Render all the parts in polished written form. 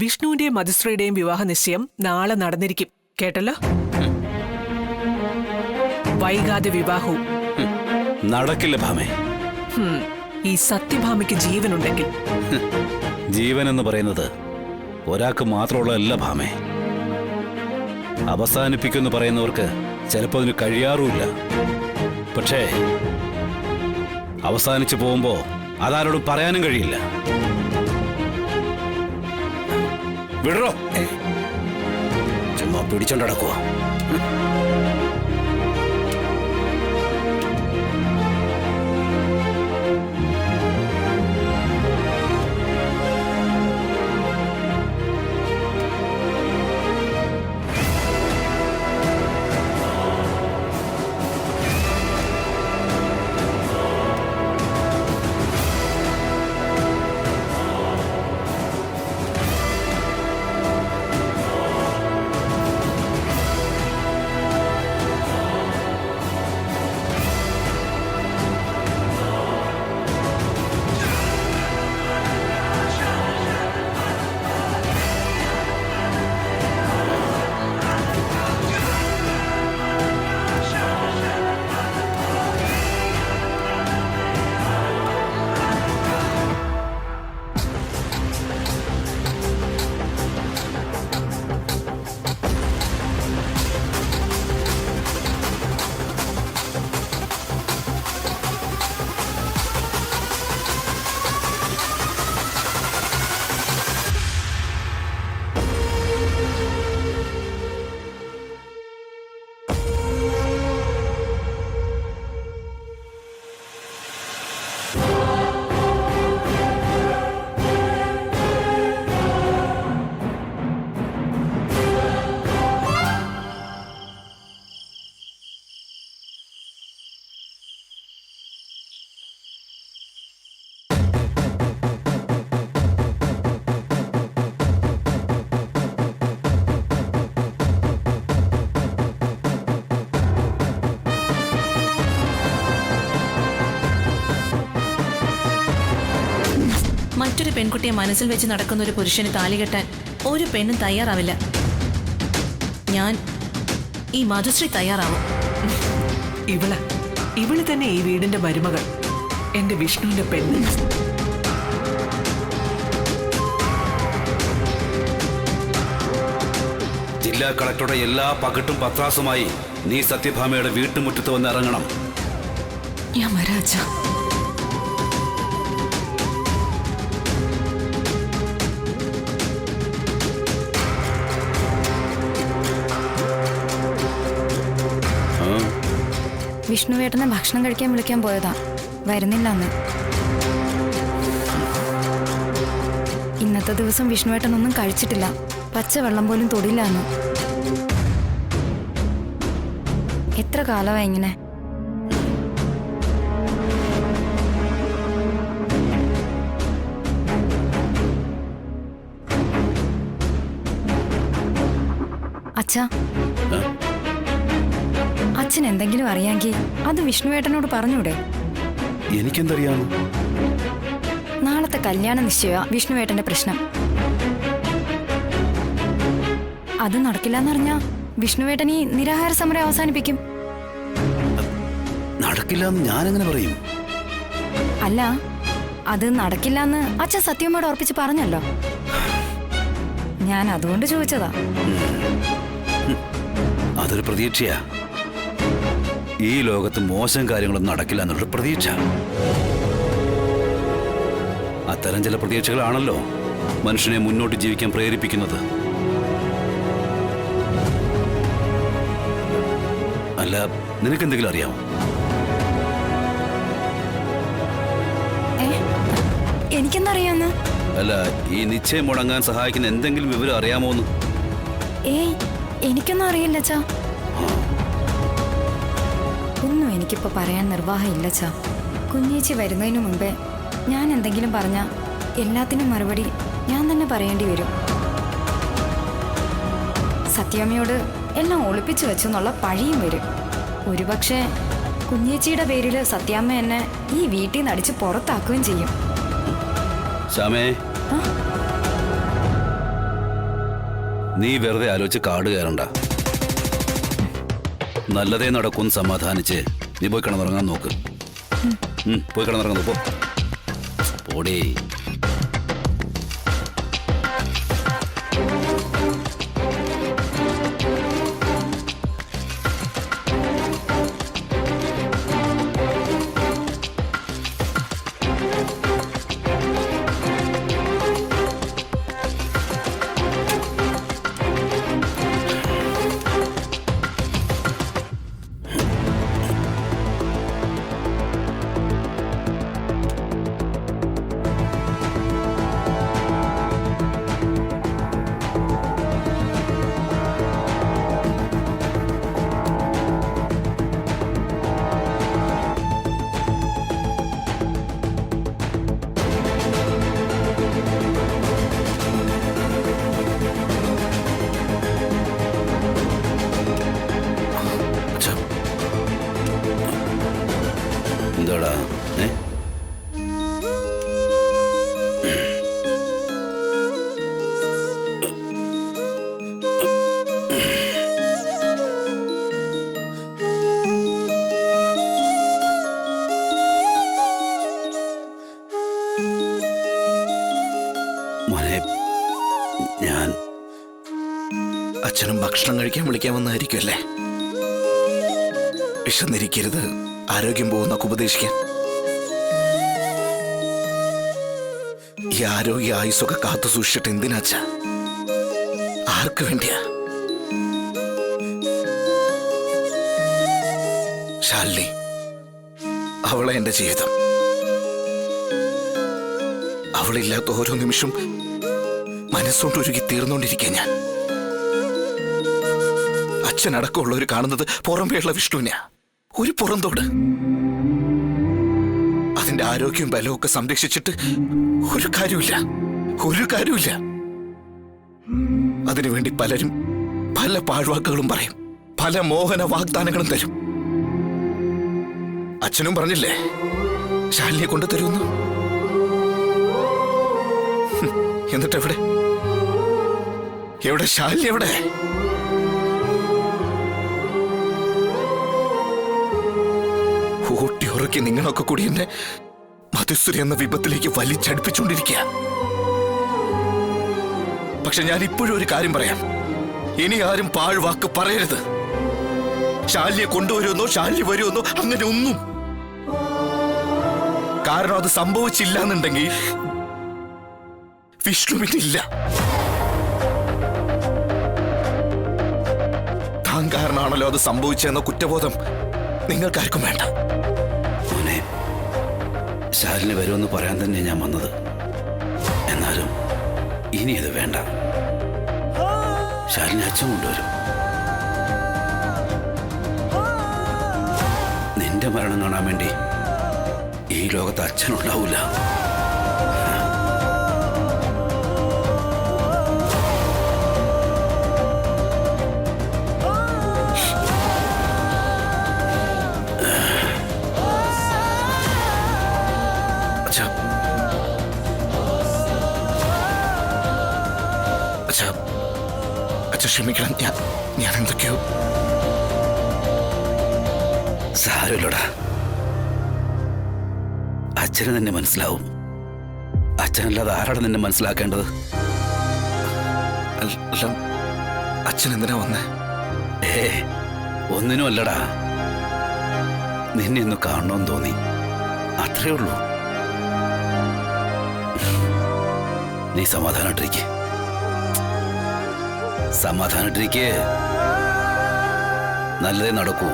വിഷ്ണുവിന്റെയും മധുശ്രീയുടെയും വിവാഹ നിശ്ചയം നാളെ നടന്നിരിക്കും. കേട്ടല്ലോ? വൈകാതെ വിവാഹവും നടക്കില്ല ഭാമേ. ഈ സത്യഭാമയ്ക്ക് ജീവനുണ്ടെങ്കിൽ. ജീവൻ എന്ന് പറയുന്നത് ഒരാൾക്ക് മാത്രമുള്ളതല്ല ഭാമേ. അവസാനിപ്പിക്കുമെന്ന് പറയുന്നവർക്ക് ചിലപ്പോൾ അതിന് കഴിയാറുമില്ല. പക്ഷേ അവസാനിച്ചു പോകുമ്പോ അതാരോടും പറയാനും കഴിയില്ല. വിടറോ, ചുമ്മാ പിടിച്ചോണ്ടടക്കുക. മറ്റൊരു പെൺകുട്ടിയെ മനസ്സിൽ വെച്ച് നടക്കുന്ന ഒരു പുരുഷന് താലി കെട്ടാൻ ഒരു പെണ്ണും തയ്യാറാവില്ല. ഞാൻ ഈ മധുശ്രീ തയ്യാറാവും. ഇവള് തന്നെ ഈ വീടിന്റെ മരുമകൾ, എന്റെ വിഷ്ണുവിന്റെ പെണ്ണ്. ജില്ലാ കളക്ടറുടെ എല്ലാ പകട്ടും പത്രാസുമായി നീ സത്യഭാമയുടെ വീട്ടുമുറ്റത്ത് വന്ന് ഇറങ്ങണം. ഞാൻ വരാച്ച. വിഷ്ണുവേട്ടനെ ഭക്ഷണം കഴിക്കാൻ വിളിക്കാൻ പോയതാ, വരുന്നില്ല അന്ന്. ഇന്നത്തെ ദിവസം വിഷ്ണുവേട്ടനൊന്നും കഴിച്ചിട്ടില്ല, പച്ചവെള്ളം പോലും തൊടില്ല എന്ന്. എത്ര കാലമായി ഇങ്ങനെ? അച്ഛാ, അച്ഛൻ എന്തെങ്കിലും അറിയാമെങ്കിൽ അത് വിഷ്ണുവേട്ടനോട് പറഞ്ഞൂടെ? എനിക്കെന്തറിയാം? നാളത്തെ കല്യാണ നിശ്ചയ വിഷ്ണുവേട്ടന്റെ പ്രശ്നം. അത് നടക്കില്ലെന്നറിഞ്ഞാ വിഷ്ണുവേട്ടൻ ഈ നിരാഹാര സമരം അവസാനിപ്പിക്കും. നടക്കില്ലെന്ന് ഞാനെങ്ങനെ പറയും? അല്ല, അത് നടക്കില്ലെന്ന് അച്ഛൻ സത്യമ്മയോട് ഉറപ്പിച്ച് പറഞ്ഞല്ലോ. ഞാൻ അതുകൊണ്ട് ചോദിച്ചതാ. അതൊരു പ്രതീക്ഷയാ. ഈ ലോകത്ത് മോശം കാര്യങ്ങളൊന്നും നടക്കില്ല എന്നുള്ളൊരു പ്രതീക്ഷ. അത്തരം ചില പ്രതീക്ഷകളാണല്ലോ മനുഷ്യനെ മുന്നോട്ട് ജീവിക്കാൻ പ്രേരിപ്പിക്കുന്നത്. അല്ല, നിനക്കെന്തെങ്കിലും അറിയാമോ? എനിക്കെന്തറിയാന്ന്? അല്ല, ഈ നിശ്ചയം മുടങ്ങാൻ സഹായിക്കുന്ന എന്തെങ്കിലും വിവരം അറിയാമോന്ന്? ഏയ്, എനിക്കൊന്നും അറിയില്ല അച്ഛാ. ഒന്നും എനിക്കിപ്പോ പറയാൻ നിർവാഹമില്ല അച്ഛാ. കുഞ്ഞേച്ചി വരുന്നതിന് മുമ്പേ ഞാൻ എന്തെങ്കിലും പറഞ്ഞ എല്ലാത്തിനും മറുപടി ഞാൻ തന്നെ പറയേണ്ടി വരും. സത്യാമ്മയോട് എല്ലാം ഒളിപ്പിച്ചു വെച്ചെന്നുള്ള പഴിയും വരും. ഒരുപക്ഷെ കുഞ്ഞേച്ചിയുടെ പേരിൽ സത്യാമ്മ എന്നെ ഈ വീട്ടിൽ നിന്ന് അടിച്ച് പുറത്താക്കുകയും ചെയ്യും. നീ വെറുതെ ആലോചിച്ച് കാട് കയറണ്ട. നല്ലതേ നടക്കും സമാധാനിച്ച് നീ പോയി കിടന്നുറങ്ങാൻ നോക്ക്. പോയി കിടന്നുറങ്ങുന്നു പോ. പോടേ. എന്താടാ മോനെ, ഞാൻ അച്ഛനും ഭക്ഷണം കഴിക്കാൻ വിളിക്കാൻ വന്നായിരിക്കുമല്ലേ? വിശന്നിരിക്കരുത്, ആരോഗ്യം പോകുന്നൊക്കെ ഉപദേശിക്കാൻ. ഈ ആരോഗ്യ ആയുസ്സൊക്കെ കാത്തു സൂക്ഷിച്ചിട്ട് എന്തിനാച്ച? ആർക്ക് വേണ്ടിയാ? ശാലിനി, അവളെ എന്റെ ജീവിതം. അവളില്ലാത്ത ഓരോ നിമിഷം മനസ്സുകൊണ്ട് ഒരുക്കി തീർന്നുകൊണ്ടിരിക്കുക ഞാൻ. അച്ഛനടക്കമുള്ളവർ കാണുന്നത് പുറമേയുള്ള വിഷ്ണുവിനാ, ഒരു പുറന്തോട്. അതിന്റെ ആരോഗ്യവും ബലവും ഒക്കെ സംരക്ഷിച്ചിട്ട് ഒരു കാര്യമില്ല, ഒരു കാര്യമില്ല. അതിനുവേണ്ടി പലരും പല പാഴ്വാക്കുകളും പറയും, പല മോഹന വാഗ്ദാനങ്ങളും തരും. അച്ഛനും പറഞ്ഞില്ലേ ശാലിനിയെ കൊണ്ടു തരുമെന്ന്. എന്നിട്ട് എവിടെ എവിടെ ശാലിനി എവിടെ? ഊട്ടി ഉറക്കി നിങ്ങളൊക്കെ കൂടി എന്നെ മധുസുരി എന്ന വിപത്തിലേക്ക് വലിച്ചടുപ്പിച്ചുകൊണ്ടിരിക്കുക. പക്ഷെ ഞാൻ ഇപ്പോഴും ഒരു കാര്യം പറയാം, ഇനി ആരും പാഴ്വാക്ക് പറയരുത്. ശാലിനിയെ കൊണ്ടുവരുമെന്നോ ശാലിനി വരുമെന്നോ അങ്ങനെ ഒന്നും. കാരണം അത് സംഭവിച്ചില്ല എന്നുണ്ടെങ്കിൽ വിഷ്ണുവിനില്ല. താൻ കാരണമാണല്ലോ അത് സംഭവിച്ചെന്ന കുറ്റബോധം നിങ്ങൾക്കാർക്കും വേണ്ട. മോനെ, ശാലിനി വരുമെന്ന് പറയാൻ തന്നെ ഞാൻ വന്നത്. എന്നാലും ഇനി അത് വേണ്ട. ശാലിനി അച്ഛൻ കൊണ്ടുവരും. നിന്റെ മരണം കാണാൻ വേണ്ടി ഈ ലോകത്ത് അച്ഛനുണ്ടാവൂല. ക്ഷമിക്കണം, ഞാൻ എന്തൊക്കെയോ. സാരമില്ലടാ, അച്ഛന് തന്നെ മനസ്സിലാവും. അച്ഛനല്ലാതെ ആരാണ് നിന്നെ മനസ്സിലാക്കേണ്ടത്? അച്ഛൻ എന്തിനാ വന്നേ? ഒന്നിനും അല്ലടാ, നിന്നെ ഒന്ന് കാണണമെന്ന് തോന്നി, അത്രേ ഉള്ളൂ. നീ സമാധാനായിട്ടിരിക്കെ, സമാധാനായിട്ടിരിക്കെ. നല്ലതേ നടക്കൂ.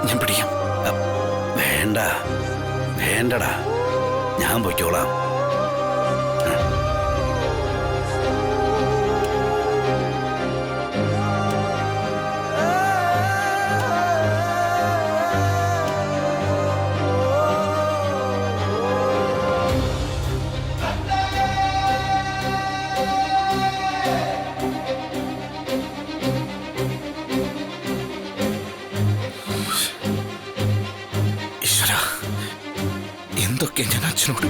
ഞാൻ പിടിക്കാം. വേണ്ട, വേണ്ടടാ, ഞാൻ പൊയ്ക്കോളാം. എന്തൊക്കെയാ ഞാൻ അച്ഛനോട്?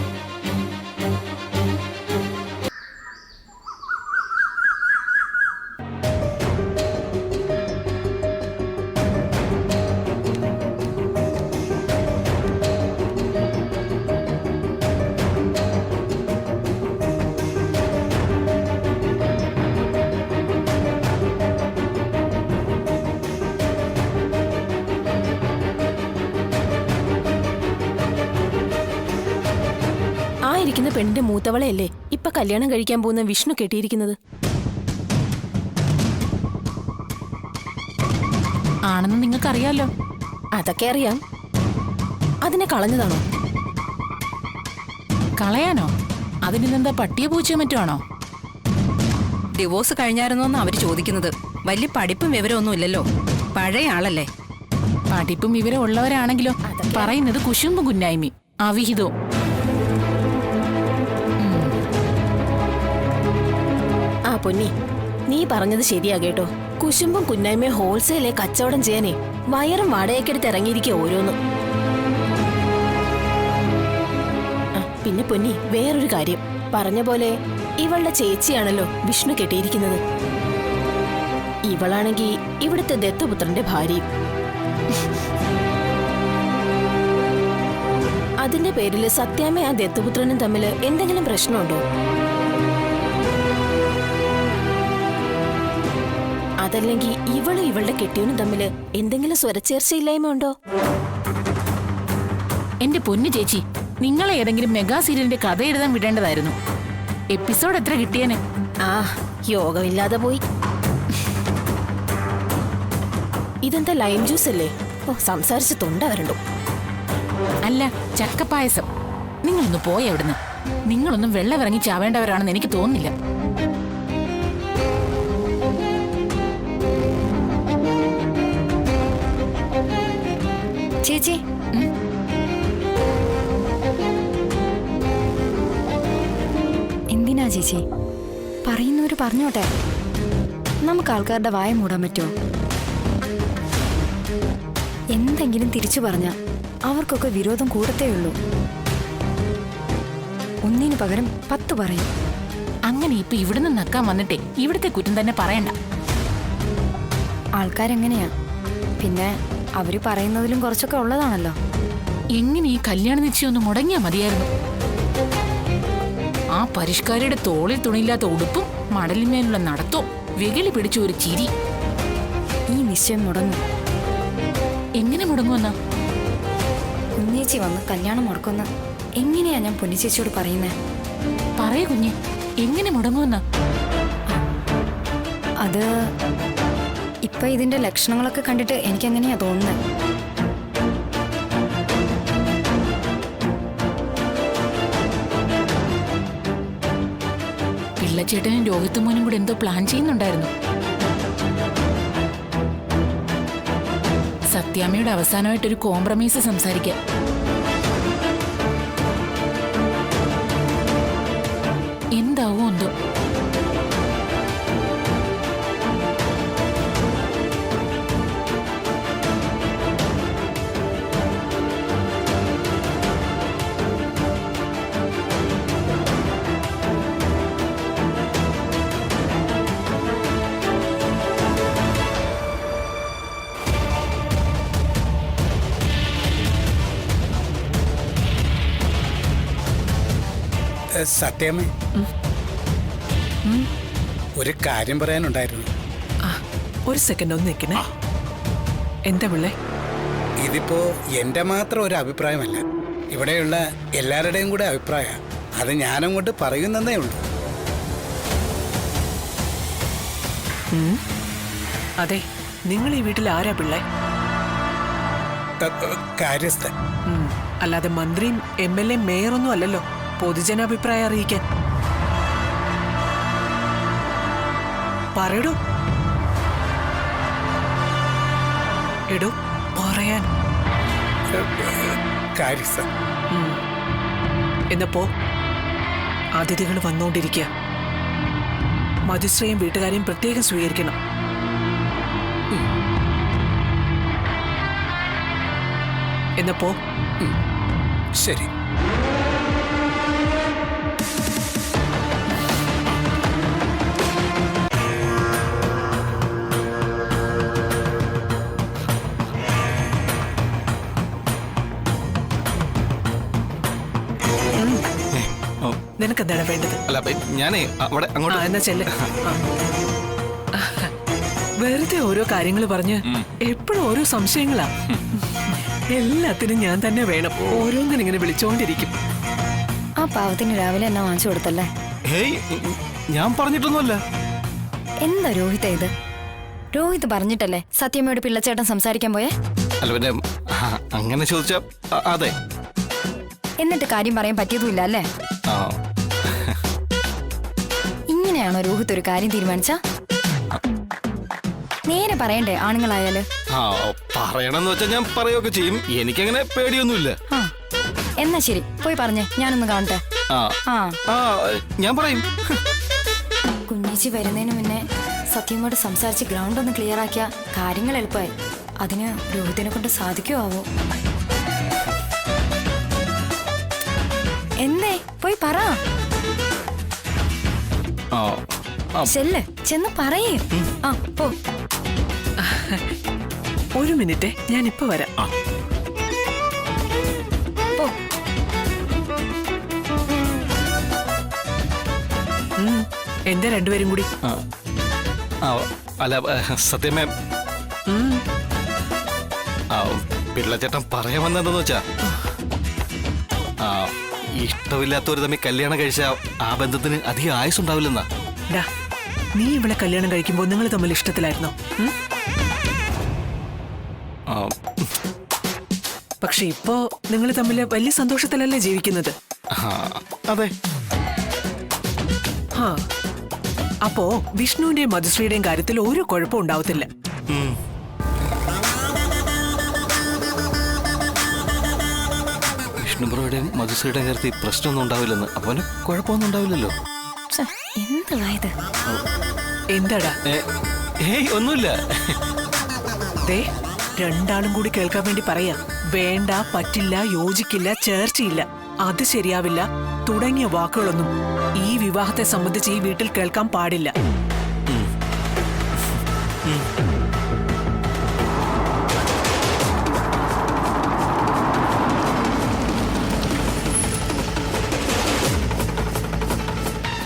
ഇരിക്കുന്ന പെണ്ണിന്റെ മൂത്തവളെയല്ലേ ഇപ്പൊ കല്യാണം കഴിക്കാൻ പോകുന്ന വിഷ്ണു കെട്ടിയിരിക്കുന്നത്? ആണെന്ന് നിങ്ങൾക്കറിയാലോ. അതൊക്കെ അറിയാം. അതിനെ കളഞ്ഞതാണോ? കളയാനോ? അതിനെന്താ പട്ടിയോ പൂച്ചയോ മറ്റോ ആണോ? ഡിവോഴ്സ് കഴിഞ്ഞായിരുന്നോന്ന് അവര് ചോദിക്കുന്നത്. വലിയ പഠിപ്പും വിവരമൊന്നും ഇല്ലല്ലോ, പഴയ ആളല്ലേ. പഠിപ്പും വിവരം ഉള്ളവരാണെങ്കിലോ പറയുന്നത് കുശുമ്പും കുന്നായ്മയും അവിഹിതവും. ആ പൊന്നി, നീ പറഞ്ഞത് ശരിയാ കേട്ടോ. കുശുമ്പും കുന്നായ്മയും ഹോൾസെയിലെ കച്ചവടം ചെയ്യാനേ വയറും വാടകയ്ക്കെടുത്ത് ഇറങ്ങിയിരിക്കുക ഓരോന്നും. പിന്നെ പൊന്നി, വേറൊരു കാര്യം. പറഞ്ഞ പോലെ ഇവളുടെ ചേച്ചിയാണല്ലോ വിഷ്ണു കെട്ടിയിരിക്കുന്നത്. ഇവളാണെങ്കി ഇവിടുത്തെ ദത്തുപുത്രന്റെ ഭാര്യയും. അതിന്റെ പേരില് സത്യാമ്മ ആ ദത്തുപുത്രനും തമ്മിൽ എന്തെങ്കിലും പ്രശ്നമുണ്ടോ? അതല്ലെങ്കിൽ ഇവളും ഇവളുടെ കെട്ടിയവനും തമ്മില് എന്തെങ്കിലും സ്വരച്ചേർച്ചയില്ലായ്മ ഉണ്ടോ? എന്റെ പൊന്നു ചേച്ചി, നിങ്ങളെ ഏതെങ്കിലും മെഗാ സീരിയലിന്റെ കഥ എഴുതാൻ വിടേണ്ടതായിരുന്നു. എപ്പിസോഡ് എത്ര കിട്ടിയേനെ? ആ, യോഗമില്ലാതെ പോയി. ഇതെന്താ ലൈം ജ്യൂസ് അല്ലേ? ഓ, സംസാരിച്ച് തൊണ്ട വരണ്ടു. അല്ല, ചക്കപ്പായസം. നിങ്ങളൊന്ന് പോയ എവിടുന്ന്. നിങ്ങളൊന്നും വെള്ളമിറങ്ങി ചാവേണ്ടവരാണെന്ന് എനിക്ക് തോന്നുന്നില്ല. ചേച്ചി, എന്തിനാ ചേച്ചി? പറയുന്നവര് പറഞ്ഞോട്ടെ. നമുക്ക് ആൾക്കാരുടെ വായ മൂടാൻ പറ്റുമോ? എന്തെങ്കിലും തിരിച്ചു പറഞ്ഞ അവർക്കൊക്കെ വിരോധം കൂടത്തേ ഉള്ളൂ. ഒന്നിനു പകരം 10 പറയും. അങ്ങനെ ഇപ്പൊ ഇവിടുന്ന് നക്കാൻ വന്നിട്ടേ ഇവിടുത്തെ കുറ്റം തന്നെ പറയണ്ട. ആൾക്കാരെങ്ങനെയാ? പിന്നെ അവര് പറയുന്നതിലും കുറച്ചൊക്കെ ഉള്ളതാണല്ലോ. എങ്ങനെ ഈ കല്യാണ നിശ്ചയം ഒന്ന് മുടങ്ങിയാ മതിയായിരുന്നു. ആ പരിഷ്കാരിയുടെ തോളിൽ തുണിയില്ലാത്ത ഉടുപ്പും മടലിന്മേലുള്ള നടത്തവും വെകിളി പിടിച്ച ഒരു ചിരി. ഈ നിശ്ചയം മുടങ്ങും. എങ്ങനെ മുടങ്ങുമെന്നാ? കുഞ്ഞേച്ചി വന്ന് കല്യാണം മുടക്കുന്ന എങ്ങനെയാ ഞാൻ പൊന്നിച്ചേച്ചിയോട് പറയുന്നേ? പറയ കുഞ്ഞെ, എങ്ങനെ മുടങ്ങുമെന്നാ? അത് ഇപ്പൊ ഇതിന്റെ ലക്ഷണങ്ങളൊക്കെ കണ്ടിട്ട് എനിക്കെങ്ങനെയാ തോന്നുന്നത്. പിള്ളച്ചേട്ടനും രോഹിത്തുമോനും കൂടെ എന്തോ പ്ലാൻ ചെയ്യുന്നുണ്ടായിരുന്നു. സത്യാമ്മയുടെ അവസാനമായിട്ടൊരു കോംപ്രമൈസ് സംസാരിക്കാം. എന്താവോ എന്തോ. സത്യാമ്മ, ഒരു കാര്യം പറയാനുണ്ടായിരുന്നു. ഒരു സെക്കൻഡ് ഒന്ന് നിൽക്കണേ. എന്താ പിള്ളേ? ഇതിപ്പോ എന്റെ മാത്രം ഒരു അഭിപ്രായമല്ല, ഇവിടെയുള്ള എല്ലാവരുടെയും കൂടെ അഭിപ്രായം. അത് ഞാനങ്ങോട്ട് പറയുന്നതേ ഉള്ളൂ. അതെ, നിങ്ങൾ ഈ വീട്ടിൽ ആരാ പിള്ളേ? കാര്യസ്ഥൻ. അല്ലാതെ മന്ത്രിയും MLA മേയറൊന്നും അല്ലല്ലോ പൊതുജനാഭിപ്രായം അറിയിക്കാൻ. പറയടോ. എടോ, പറയാൻ. കാര്യസ്ഥൻ. എന്നപ്പോ അതിഥികൾ വന്നുകൊണ്ടിരിക്കുക. മധുശ്രയും വീട്ടുകാരെയും പ്രത്യേകം സ്വീകരിക്കണം. എന്നപ്പോ ശരി. നിനക്കെന്താണ് വേണ്ടത്? അല്ല ഞാനേ അവിടെ ആ അങ്ങോട്ട് എന്നാ ചെല്ല്. ആ. വെറുതെ ഓരോ കാര്യങ്ങൾ പറഞ്ഞ് എപ്പോഴും ഓരോ സംശയങ്ങളാ. എല്ലാത്തിനും ഞാൻ തന്നെ വേണം. ഓരോന്നിനും ഇങ്ങനെ വിളിച്ചോണ്ടിരിക്കും. ആ പാവത്തിന് രാവിലെ എന്നാ വാങ്ങിച്ചു കൊടുത്തല്ലേ? ഹേയ് ഞാൻ പറഞ്ഞിട്ടൊന്നുമല്ല. എന്താ രോഹിത ഇത്? രോഹിത് പറഞ്ഞിട്ടല്ലേ സത്യമ്മയോട് പിള്ളച്ചേട്ടൻ സംസാരിക്കാൻ പോയേ? അല്ല പിന്നെ അങ്ങനെ ചോദിച്ചാ അതെ. എന്നിട്ട് കാര്യം പറയാൻ പറ്റിയതുമില്ല അല്ലേ? ആ ഇങ്ങനെയാണോ രോഹിത് ഒരു കാര്യം തീരുമാനിച്ച? നേരെ പറയണ്ടേ ആണുങ്ങളായാല്? ആ പറയണമെന്ന് വെച്ചാൽ ഞാൻ പറയുകയൊക്കെ ചെയ്യും. എനിക്കങ്ങനെ പേടിയൊന്നുമില്ല. ആ എന്നാ ശരി, പോയി പറഞ്ഞേ, ഞാനൊന്ന് കാണട്ടെ. ആ ആ ആ ഞാൻ പറയും. കുഞ്ഞേച്ചി വരുന്നതിന് മുന്നേ സത്യമ്മയോട് സംസാരിച്ച് ഗ്രൗണ്ട് ഒന്ന് ക്ലിയർ ആക്കിയ കാര്യങ്ങൾ എളുപ്പമായി. അതിന് രോഹിതിനെ കൊണ്ട് സാധിക്കുമോ ആവോ? എന്തേ പോയി പറ. ചെല്ല്, ചെന്ന് പറയേ. ആ പോ. ഒരു മിനിറ്റ്, ഞാൻ ഇപ്പൊ വരാം. പോ. എന്താ രണ്ടുപേരും കൂടി? അല്ല സത്യമേ, പിള്ളച്ചേട്ടൻ പറയാൻ വന്നതെന്ന് വെച്ചാ ഇഷ്ടമില്ലാത്തവർ തമ്മിൽ കല്യാണം കഴിച്ച ആ ബന്ധത്തിന് അധികം ആയുസുണ്ടാവില്ലെന്നാ. നീ ഇവിടെ കല്യാണം കഴിക്കുമ്പോ നിങ്ങൾ തമ്മിൽ ഇഷ്ടത്തിലായിരുന്നോ? പക്ഷെ ഇപ്പോ നിങ്ങൾ തമ്മിൽ വലിയ സന്തോഷത്തിലല്ലേ ജീവിക്കുന്നത്? അതെ. ആ അപ്പോ വിഷ്ണുവിന്റെയും മധുശ്രീയുടെയും കാര്യത്തിൽ ഒരു കുഴപ്പം ഉണ്ടാവത്തില്ല. വിഷ്ണുബ്രോയുടെയും മധുശ്രീയുടെയും കാര്യത്തിൽ പ്രശ്നമൊന്നും ഉണ്ടാവില്ലെന്ന്. അപ്പൊ കുഴപ്പമൊന്നും ഉണ്ടാവില്ലല്ലോ. എന്തായത്? എന്താടാ? ഏയ് ഒന്നുമില്ല. രണ്ടാളും കൂടി കേൾക്കാൻ വേണ്ടി പറയാ. വേണ്ട, പറ്റില്ല, യോജിക്കില്ല, ചേർച്ചയില്ല, അത് ശരിയാവില്ല തുടങ്ങിയ വാക്കുകളൊന്നും ഈ വിവാഹത്തെ സംബന്ധിച്ച് ഈ വീട്ടിൽ കേൾക്കാൻ പാടില്ല.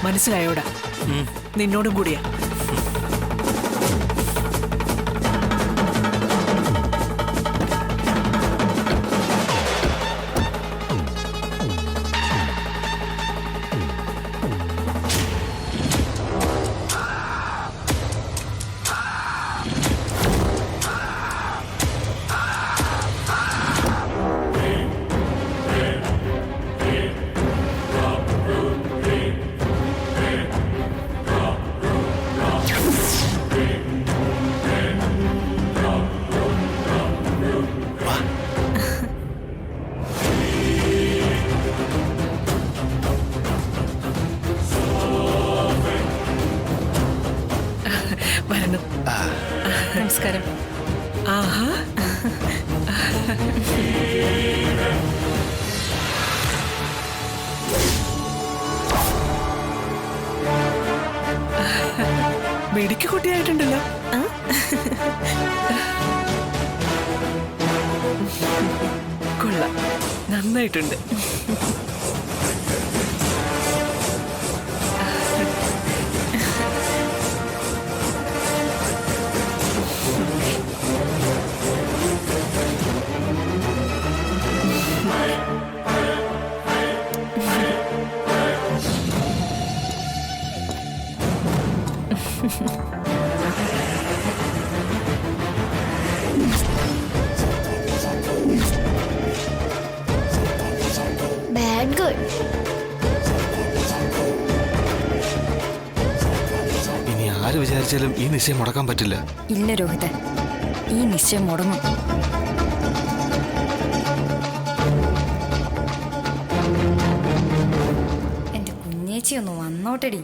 മനസ്സിലായോടാ? നിന്നോടും കൂടിയാ. വരണം. നമസ്കാരം. ആഹാ, മിടുക്കി കുട്ടിയായിട്ടുണ്ടല്ലോ. കൊള്ളാം, നന്നായിട്ടുണ്ട്. Bad girl. ഇനി ആര് വിചാരിച്ചാലും ഈ നിശ്ചയം മുടക്കാൻ പറ്റില്ല. ഇല്ല രോഹിത, ഈ നിശ്ചയം മുടങ്ങും. എന്റെ കുഞ്ഞേച്ചി ഒന്ന് വന്നോട്ടെടി.